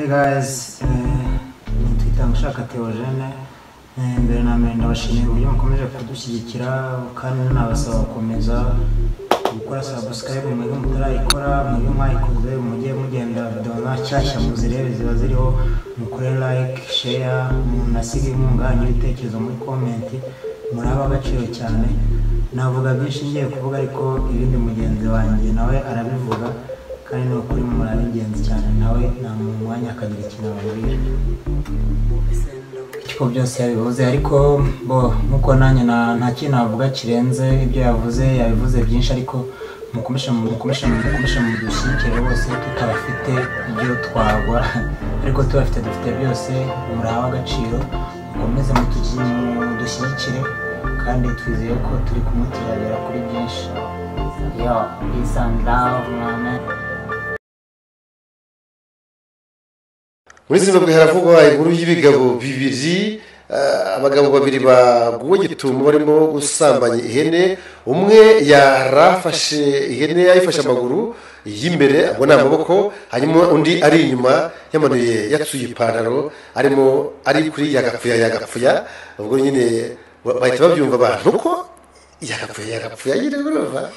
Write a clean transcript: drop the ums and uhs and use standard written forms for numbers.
guys, twita mushaka Theogene. Mbere na mbere ndabashimiye uburyo mukomeje kudushyigikira kandi nabasaba gukomeza gukora subscribe mwebwe mutarayikora, mwebwe mwayikoze mujye mugenda video nshyashya muzirebe ziba ziriho, mukore like, share, munasiga inkunga n'ibitekerezo muri comment, muraba agaciro cyane. Navuga byinshi ngiye kuvuga ariko ibindi mugenzi wanjye nawe arabivuga kandi no kuri murari ingenzi cyane, nawe nta mwanya akagira ikintu ababwira. Ko byose yabivuze ariko bo nkuko nanjye nta kintu navuga kirenze ibyo yabivuze byinshi, ariko mukomesha mu dushyikire bose tutabafite ibyo twagwa, ariko dufite byose, muraha agaciro, mukomeze dushyigikire kandi twizeye ko turi kumutirabira kuri byinshi. Yo, peace and love, man. Muri Zimbabwe haravugwa inkuru y'ibigabo bibiri, abagabo babiri baguwe gitumo barimo gusambanya ihene. Umwe yarafashe ihene yayifashe amaguru y'imbere abona amaboko, hanyuma undi ari inyuma yamanuye yatsuye ipantaro ari kuri yagapfuya. Ubwo nyine bahita babyumva abantu ko yagapfuya nyine urumva